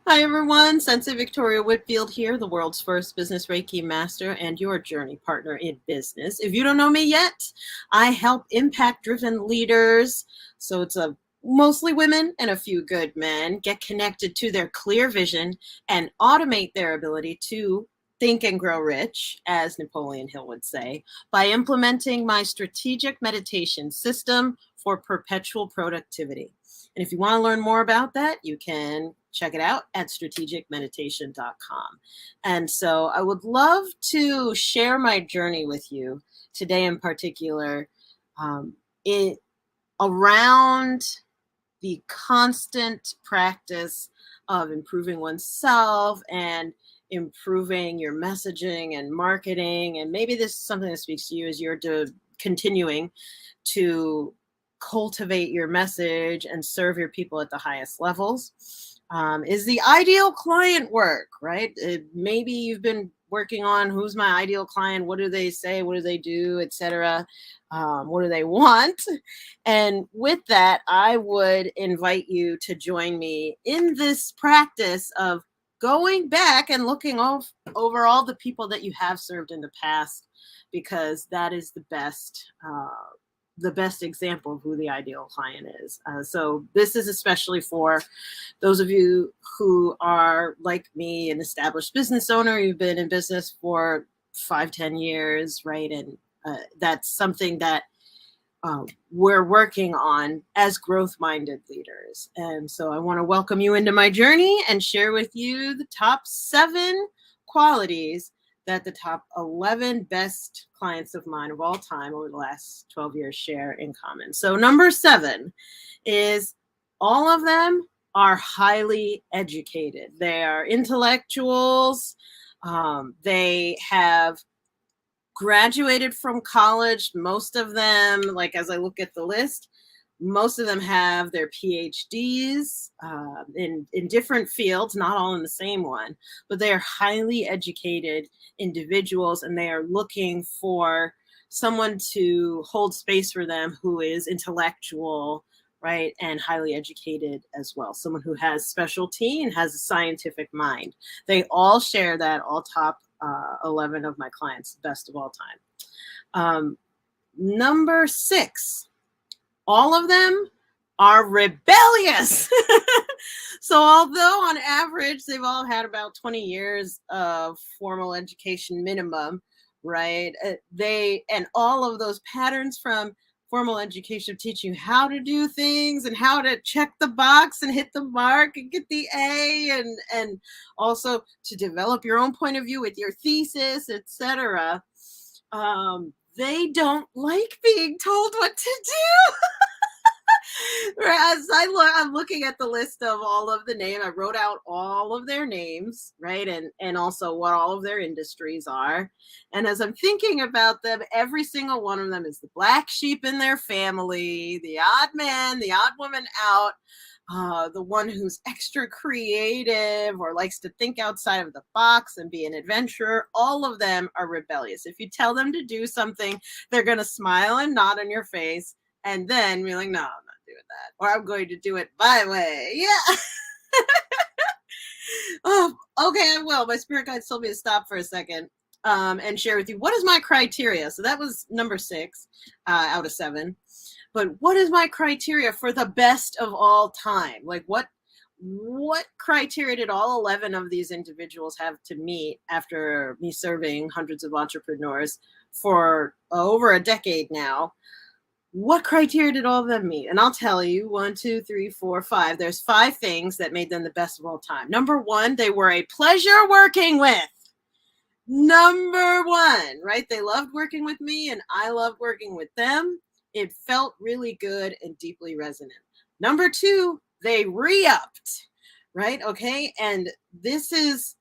Hi, everyone. Sensei Victoria Whitfield here, the world's first business Reiki master and your journey partner in business. If you don't know me yet, I help impact-driven leaders, so it's mostly women and a few good men, get connected to their clear vision and automate their ability to think and grow rich, as Napoleon Hill would say, by implementing my strategic meditation system for perpetual productivity. And if you want to learn more about that, you can check it out at strategicmeditation.com. And so I would love to share my journey with you today in particular, um, it, around the constant practice of improving oneself and improving your messaging and marketing. And maybe this is something that speaks to you as you're continuing to cultivate your message and serve your people at the highest levels. Is the ideal client work, right? Maybe you've been working on who's my ideal client, what do they say, what do they do, etc. What do they want? And with that, I would invite you to join me in this practice of going back and looking over all the people that you have served in the past, because that is the best example of who the ideal client is. So this is especially for those of you who are like me, an established business owner. You've been in business for 5-10 years, right? And that's something that we're working on as growth-minded leaders. And so I want to welcome you into my journey and share with you the top 7 qualities that the top 11 best clients of mine of all time over the last 12 years share in common. So number 7 is all of them are highly educated. They are intellectuals. They have graduated from college. Most of them, like as I look at the list, most of them have their PhDs in different fields, not all in the same one, but they are highly educated individuals, and they are looking for someone to hold space for them who is intellectual, right, and highly educated as well. Someone who has specialty and has a scientific mind. They all share that, all top 11 of my clients, best of all time. Number 6, all of them are rebellious. So although on average they've all had about 20 years of formal education minimum, right? And all of those patterns from formal education teach you how to do things and how to check the box and hit the mark and get the A, and also to develop your own point of view with your thesis, etc. They don't like being told what to do. As I'm looking at the list of all of the names, I wrote out all of their names, right? And also what all of their industries are. And as I'm thinking about them, every single one of them is the black sheep in their family, the odd man, the odd woman out, the one who's extra creative or likes to think outside of the box and be an adventurer. All of them are rebellious. If you tell them to do something, they're going to smile and nod on your face and then be like, no, I'm not doing that. Or I'm going to do it my way. Yeah. Oh, okay, I will. My spirit guide told me to stop for a second and share with you what is my criteria. So that was number 6 out of 7. But what is my criteria for the best of all time? Like what criteria did all 11 of these individuals have to meet after me serving hundreds of entrepreneurs for over a decade now? What criteria did all of them meet? And I'll tell you, 1, 2, 3, 4, 5. There's 5 things that made them the best of all time. Number 1, they were a pleasure working with. Number 1, right? They loved working with me and I loved working with them. It felt really good and deeply resonant. Number 2, they re-upped, right? Okay. And this is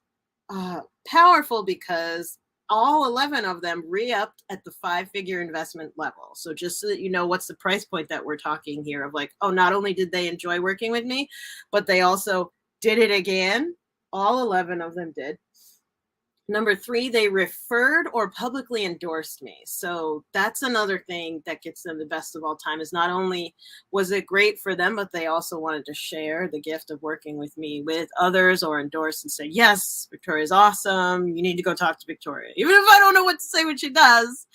powerful because all 11 of them re-upped at the 5-figure investment level. So just so that you know what's the price point that we're talking here of like, oh, not only did they enjoy working with me, but they also did it again. All 11 of them did. Number 3, they referred or publicly endorsed me. So that's another thing that gets them the best of all time, is not only was it great for them, but they also wanted to share the gift of working with me with others, or endorse and say, yes, Victoria's awesome. You need to go talk to Victoria. Even if I don't know what to say when she does,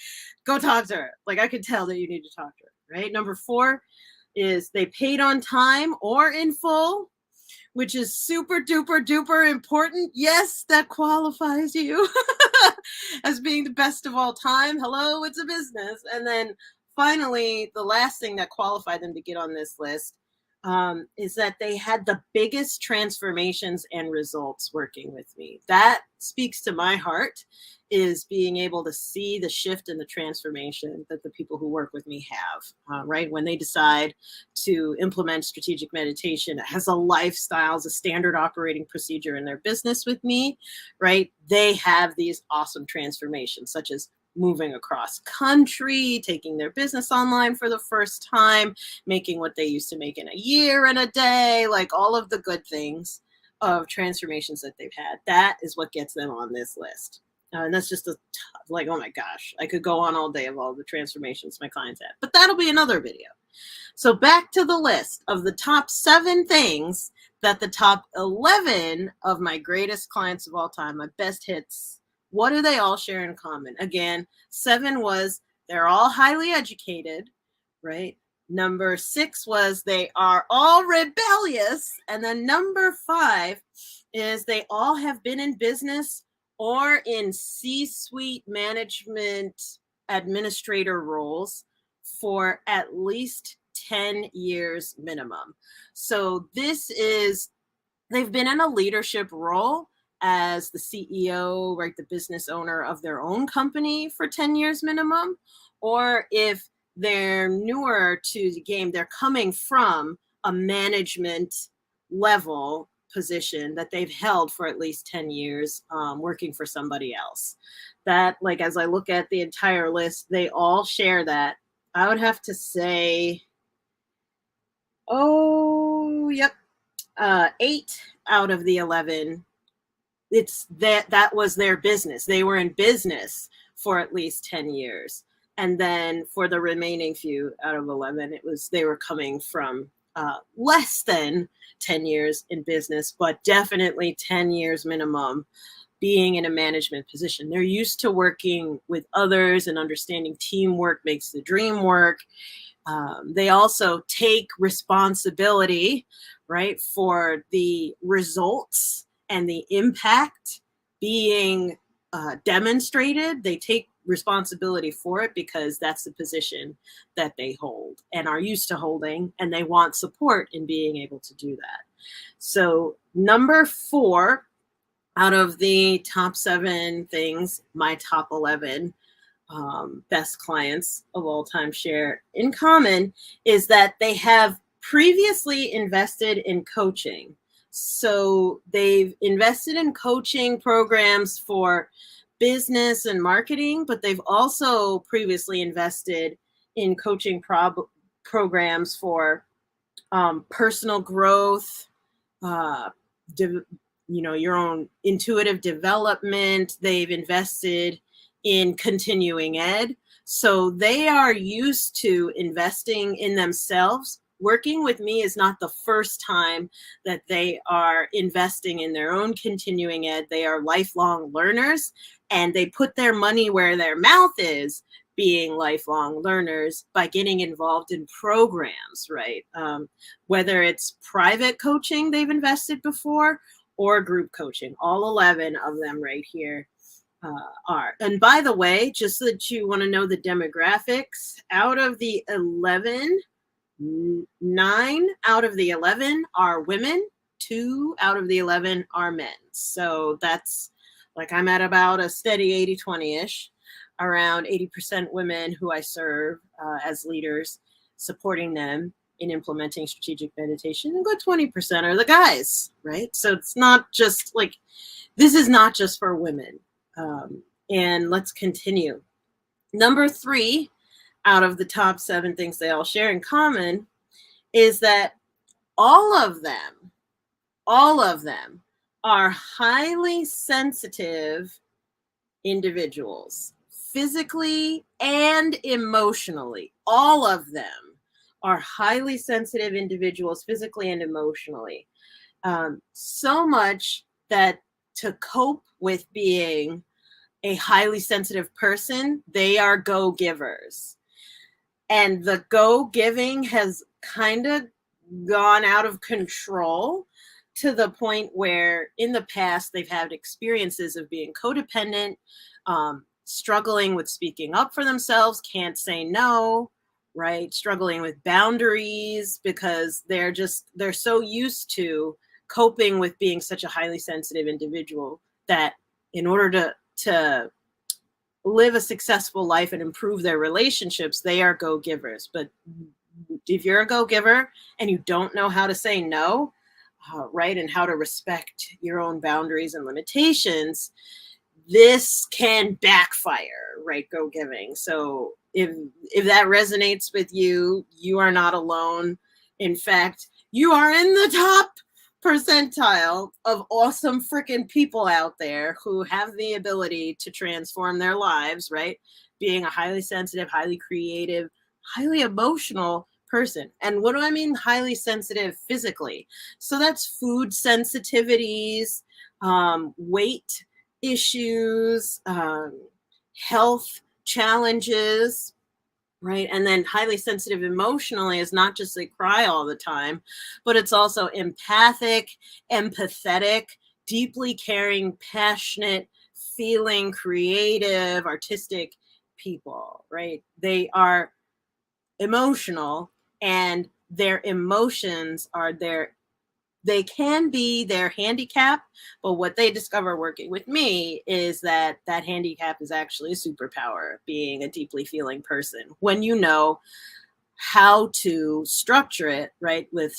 go talk to her. Like, I could tell that you need to talk to her, right? Number 4 is they paid on time or in full, which is super duper duper important. Yes, that qualifies you as being the best of all time. Hello, it's a business. And then finally, the last thing that qualified them to get on this list is that they had the biggest transformations and results working with me. That speaks to my heart, is being able to see the shift and the transformation that the people who work with me have, right? When they decide to implement strategic meditation as a lifestyle, as a standard operating procedure in their business with me, right? They have these awesome transformations, such as moving across country, taking their business online for the first time, making what they used to make in a year and a day, like all of the good things of transformations that they've had. That is what gets them on this list. And that's just like, oh my gosh, I could go on all day of all the transformations my clients had, but that'll be another video. So back to the list of the top 7 things that the top 11 of my greatest clients of all time, my best hits, what do they all share in common? Again, 7 was they're all highly educated, right? Number 6 was they are all rebellious. And then number 5 is they all have been in business or in C-suite management administrator roles for at least 10 years minimum. So this is, they've been in a leadership role as the CEO, right, the business owner of their own company for 10 years minimum. Or if they're newer to the game, they're coming from a management level position that they've held for at least 10 years, working for somebody else. That, like, as I look at the entire list, they all share that. I would have to say, yep, 8 out of the 11, it's that was their business. They were in business for at least 10 years. And then for the remaining few out of 11, they were coming from less than 10 years in business, but definitely 10 years minimum being in a management position. They're used to working with others and understanding teamwork makes the dream work. They also take responsibility, right, for the results and the impact being demonstrated. They take responsibility for it because that's the position that they hold and are used to holding, and they want support in being able to do that. So number 4 out of the top 7 things, my top 11 best clients of all time share in common, is that they have previously invested in coaching. So they've invested in coaching programs for business and marketing, but they've also previously invested in coaching programs for personal growth, your own intuitive development. They've invested in continuing ed. So they are used to investing in themselves. Working with me is not the first time that they are investing in their own continuing ed. They are lifelong learners, and they put their money where their mouth is, being lifelong learners, by getting involved in programs, right? Whether it's private coaching they've invested before, or group coaching. All 11 of them right here are. And by the way, just so that you want to know the demographics, out of the 11, 9 out of the 11 are women, 2 out of the 11 are men. So that's, like, I'm at about a steady 80-20-ish, around 80% women who I serve as leaders, supporting them in implementing strategic meditation, and good 20% are the guys, right? So it's not just like, this is not just for women. And let's continue. Number 3 out of the top 7 things they all share in common is that all of them are highly sensitive individuals, physically and emotionally. All of them are highly sensitive individuals, physically and emotionally. So much that to cope with being a highly sensitive person, they are go givers. And the go giving has kind of gone out of control to the point where in the past they've had experiences of being codependent, struggling with speaking up for themselves, can't say no, right? Struggling with boundaries because they're so used to coping with being such a highly sensitive individual that in order to live a successful life and improve their relationships, they are go givers. But if you're a go giver and you don't know how to say no, right, and how to respect your own boundaries and limitations, this can backfire, right? Go giving. So if that resonates with you, you are not alone. In fact, you are in the top percentile of awesome freaking people out there who have the ability to transform their lives, right? Being a highly sensitive, highly creative, highly emotional person. And what do I mean highly sensitive physically? So that's food sensitivities, weight issues, health challenges, right? And then highly sensitive emotionally is not just they cry all the time, but it's also empathic, empathetic, deeply caring, passionate, feeling, creative, artistic people, right? They are emotional and their emotions are they can be their handicap, but what they discover working with me is that that handicap is actually a superpower, being a deeply feeling person when you know how to structure it, right, with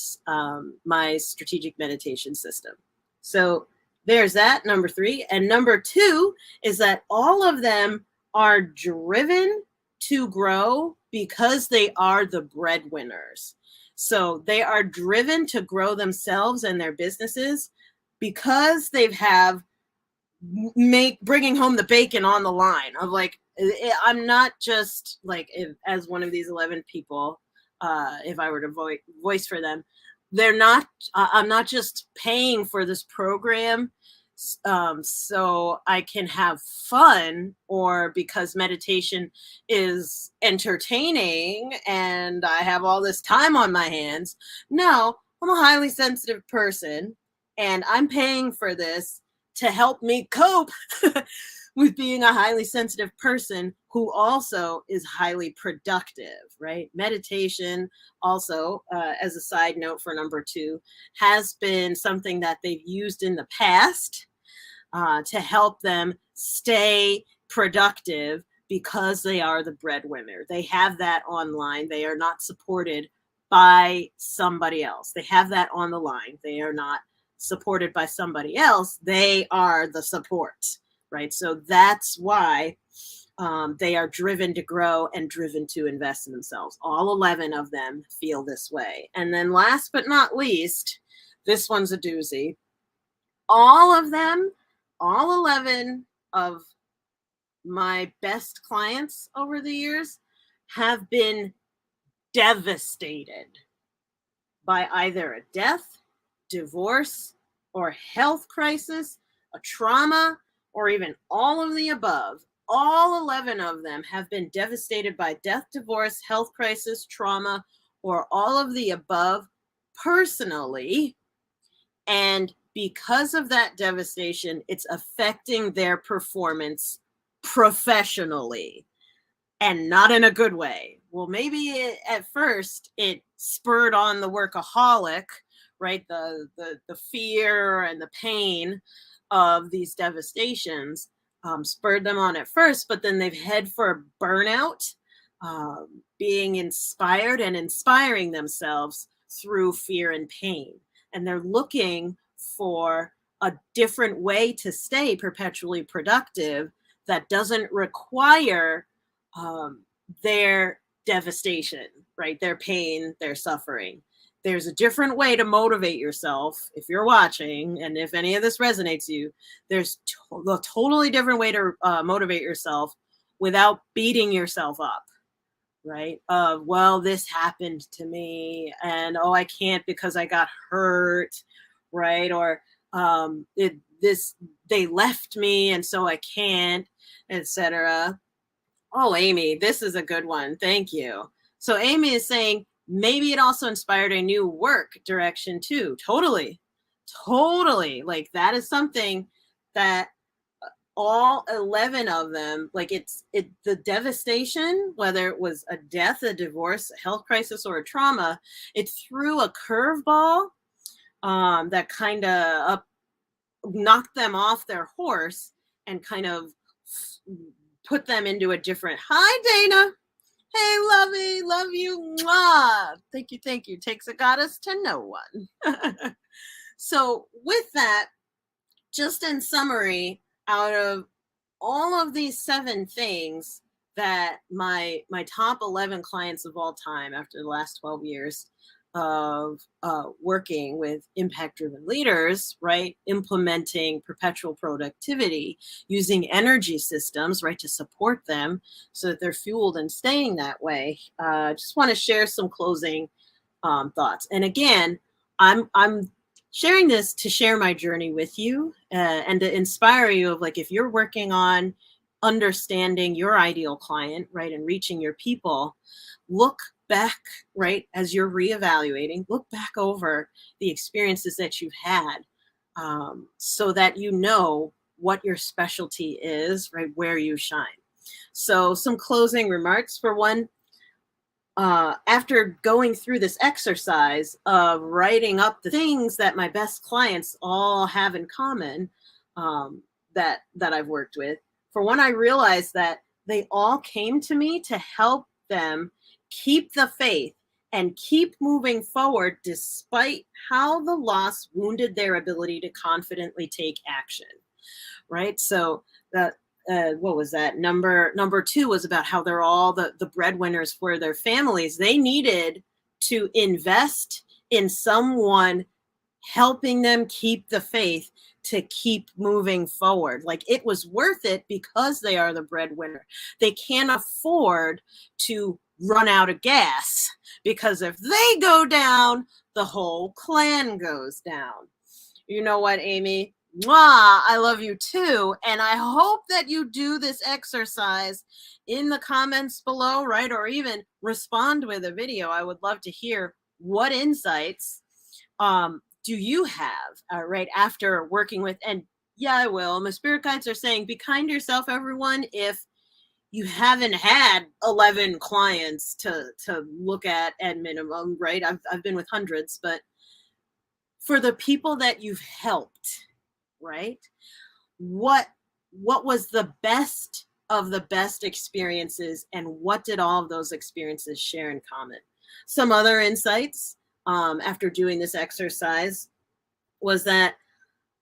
my strategic meditation system. So there's that, number 3. And number 2 is that all of them are driven to grow because they are the breadwinners. So they are driven to grow themselves and their businesses because they've have bringing home the bacon on the line of like, I'm not just like, as one of these 11 people, if I were to voice for them, they're not, I'm not just paying for this program so I can have fun or because meditation is entertaining and I have all this time on my hands. No, I'm a highly sensitive person and I'm paying for this to help me cope with being a highly sensitive person who also is highly productive, right? Meditation, also, as a side note for number 2, has been something that they've used in the past to help them stay productive because they are the breadwinner. They have that online. They are not supported by somebody else. They have that on the line. They are not supported by somebody else. They are the support, right? So that's why they are driven to grow and driven to invest in themselves. All 11 of them feel this way. And then last but not least, this one's a doozy. All of them, all 11 of my best clients over the years have been devastated by either a death, divorce, or health crisis, a trauma, or even all of the above. All 11 of them have been devastated by death, divorce, health crisis, trauma, or all of the above personally. And because of that devastation, it's affecting their performance professionally and not in a good way. Well, maybe at first it spurred on the workaholic, right? The fear and the pain of these devastations spurred them on at first, but then they've head for burnout, being inspired and inspiring themselves through fear and pain. And they're looking for a different way to stay perpetually productive that doesn't require their devastation, right? Their pain, their suffering. there's a different way to motivate yourself. If you're watching, and if any of this resonates you, there's a totally different way to motivate yourself without beating yourself up, right? Well, this happened to me, and oh, I can't because I got hurt, right? Or this they left me, and so I can't, etc. Oh, Amy, this is a good one. Thank you. So Amy is saying maybe it also inspired a new work direction too. Totally. Totally. Like that is something that all 11 of them, like the devastation, whether it was a death, a divorce, a health crisis, or a trauma, it threw a curveball that kind of knocked them off their horse and kind of put them into a different. Hi, Dana. Hey, lovey, love you. Mwah. Thank you, thank you. Takes a goddess to know one. So with that, just in summary, out of all of these 7 things that my top 11 clients of all time after the last 12 years of working with impact-driven leaders, right? Implementing perpetual productivity, using energy systems, right, to support them so that they're fueled and staying that way. Just want to share some closing thoughts. And again, I'm sharing this to share my journey with you and to inspire you of like, if you're working on understanding your ideal client, right, and reaching your people, look back, right, as you're reevaluating, look back over the experiences that you've had so that you know what your specialty is, right, where you shine. So some closing remarks. For one, after going through this exercise of writing up the things that my best clients all have in common that I've worked with, for one, I realized that they all came to me to help them keep the faith and keep moving forward despite how the loss wounded their ability to confidently take action, right? So that what was that? Number 2 was about how they're all the breadwinners for their families. They needed to invest in someone helping them keep the faith to keep moving forward. Like it was worth it because they are the breadwinner. They can't afford to run out of gas because if they go down, the whole clan goes down. You know what, Amy? Mwah, I love you too. And I hope that you do this exercise in the comments below, right? Or even respond with a video. I would love to hear what insights do you have, right, after working with, and yeah, I will. My spirit guides are saying, be kind to yourself, everyone. If you haven't had 11 clients to look at minimum, right? I've been with hundreds, but for the people that you've helped, right? What was the best of the best experiences, and what did all of those experiences share in common? Some other insights after doing this exercise was that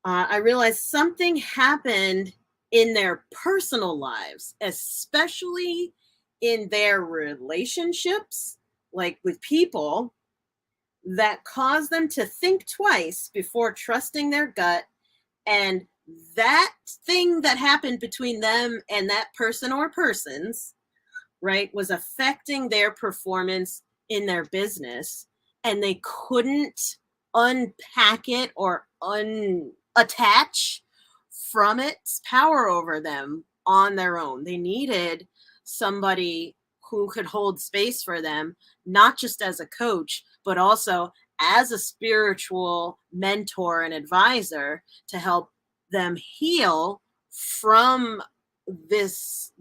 I realized something happened in their personal lives, especially in their relationships, like with people, that caused them to think twice before trusting their gut. And that thing that happened between them and that person or persons, right, was affecting their performance in their business. And they couldn't unpack it or unattach from its power over them on their own. They needed somebody who could hold space for them, not just as a coach, but also as a spiritual mentor and advisor to help them heal from this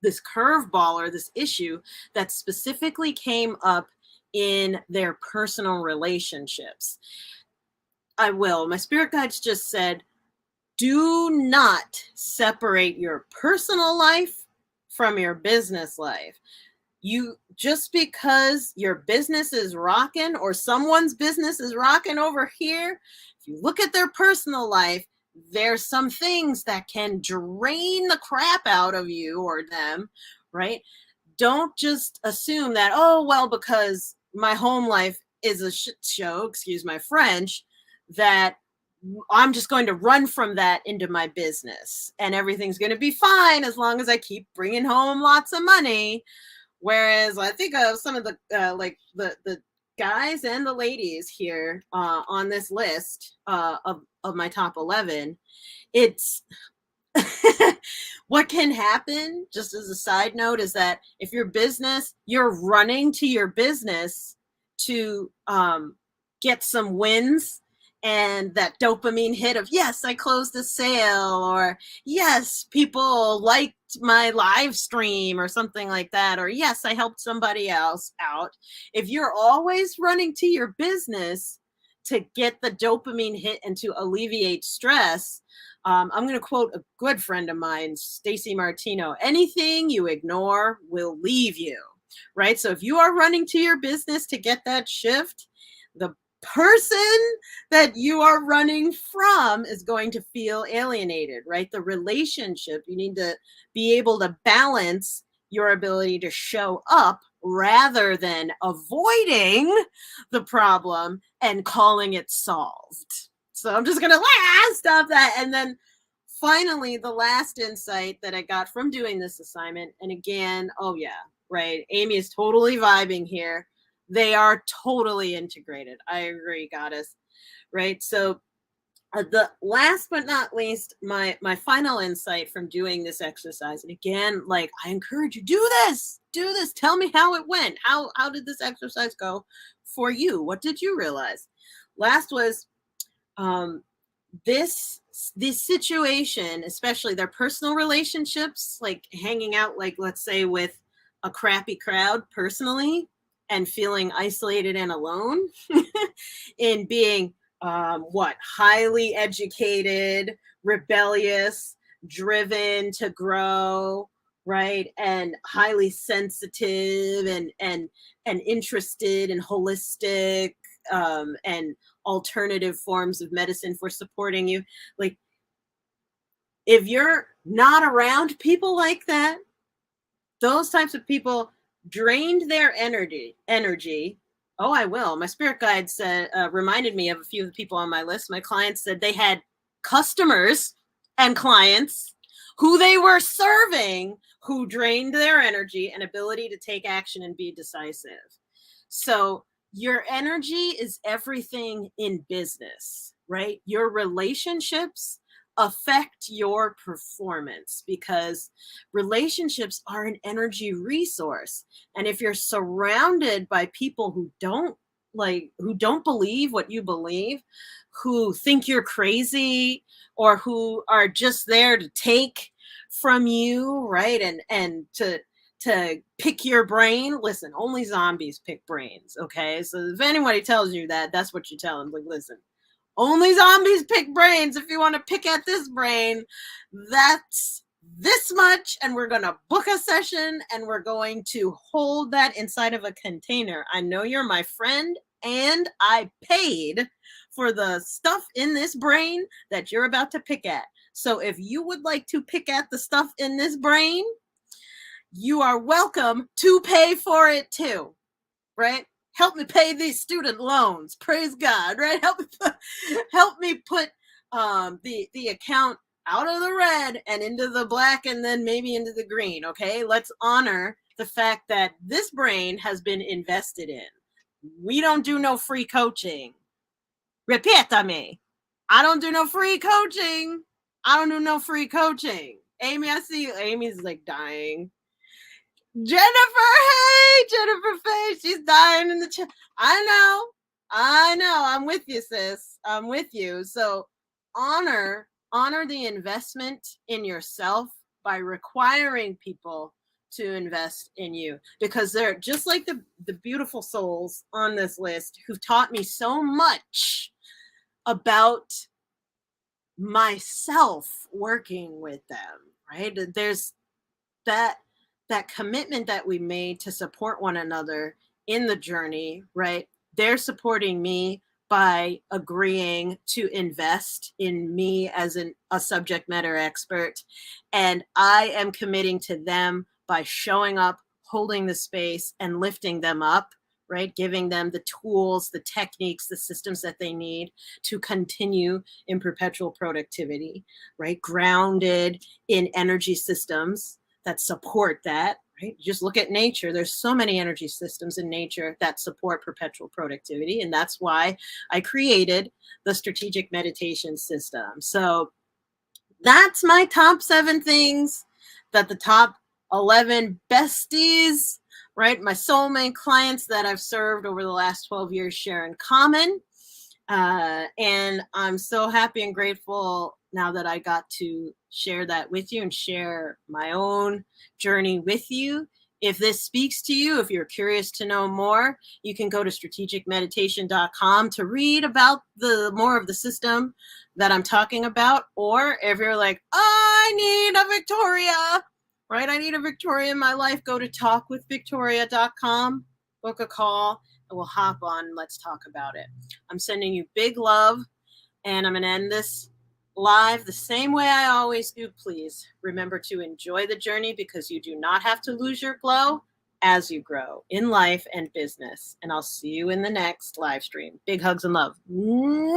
curveball or this issue that specifically came up in their personal relationships. I will. My spirit guides just said, do not separate your personal life from your business life. You just because your business is rocking or someone's business is rocking over here, if you look at their personal life, there's some things that can drain the crap out of you or them, right? Don't just assume that, oh, well, because my home life is a shit show, excuse my French, that I'm just going to run from that into my business and everything's going to be fine as long as I keep bringing home lots of money. Whereas I think of some of the like the guys and the ladies here on this list of my top 11, it's what can happen, just as a side note, is that if your business, you're running to your business to get some wins and that dopamine hit of, yes, I closed a sale, or yes, people liked my live stream or something like that, or yes, I helped somebody else out. If you're always running to your business to get the dopamine hit and to alleviate stress, I'm going to quote a good friend of mine, Stacy Martino: anything you ignore will leave you, right? So if you are running to your business to get that shift, the person that you are running from is going to feel alienated, right? The relationship, you need to be able to balance your ability to show up rather than avoiding the problem and calling it solved. So I'm just going to stop that. And then finally, the last insight that I got from doing this assignment, and again, oh yeah, right, Amy is totally vibing here. They are totally integrated. I agree, goddess. Right. So the last but not least, my final insight from doing this exercise, and again, like, I encourage you, do this, tell me how it went. How did this exercise go for you? What did you realize? Last was this situation, especially their personal relationships, like hanging out, like, let's say, with a crappy crowd personally and feeling isolated and alone in being highly educated, rebellious, driven to grow, right, and highly sensitive and interested in holistic and alternative forms of medicine for supporting you. Like, if you're not around people like that, those types of people drained their energy. Oh, I will. My spirit guide said, reminded me of a few of the people on my list. My clients said they had customers and clients who they were serving who drained their energy and ability to take action and be decisive. So your energy is everything in business, right? Your relationships affect your performance because relationships are an energy resource. And if you're surrounded by people who don't believe what you believe, who think you're crazy, or who are just there to take from you, right? And to pick your brain. Listen, only zombies pick brains, okay? So if anybody tells you that, that's what you tell them. Like, listen, only zombies pick brains. If you want to pick at this brain, that's this much, and we're going to book a session and we're going to hold that inside of a container. I know you're my friend and I paid for the stuff in this brain that you're about to pick at. So if you would like to pick at the stuff in this brain, you are welcome to pay for it too, right? Help me pay these student loans. Praise God, right? Help me put the account out of the red and into the black and then maybe into the green, okay? Let's honor the fact that this brain has been invested in. We don't do no free coaching. Repítame. I don't do no free coaching. I don't do no free coaching. Amy, I see you. Amy's like dying. Jennifer, hey, Jennifer Faye, she's dying in the chat. I know, I'm with you, sis. I'm with you. So honor the investment in yourself by requiring people to invest in you, because they're just like the beautiful souls on this list who've taught me so much about myself working with them, right? There's that commitment that we made to support one another in the journey, right? They're supporting me by agreeing to invest in me as a subject matter expert. And I am committing to them by showing up, holding the space, and lifting them up, right? Giving them the tools, the techniques, the systems that they need to continue in perpetual productivity, right? Grounded in energy systems that support that, right? Just look at nature. There's so many energy systems in nature that support perpetual productivity. And that's why I created the strategic meditation system. So that's my top 7 things that the top 11 besties, right? My soulmate clients that I've served over the last 12 years share in common. And I'm so happy and grateful now that I got to share that with you and share my own journey with you. If this speaks to you, if you're curious to know more, you can go to strategicmeditation.com to read about the more of the system that I'm talking about. Or if you're like, I need a Victoria, right? I need a Victoria in my life, go to talkwithvictoria.com, book a call, and we'll hop on. Let's talk about it. I'm sending you big love, and I'm going to end this live the same way I always do. Please remember to enjoy the journey, because you do not have to lose your glow as you grow in life and business. And I'll see you in the next live stream. Big hugs and love. Mwah!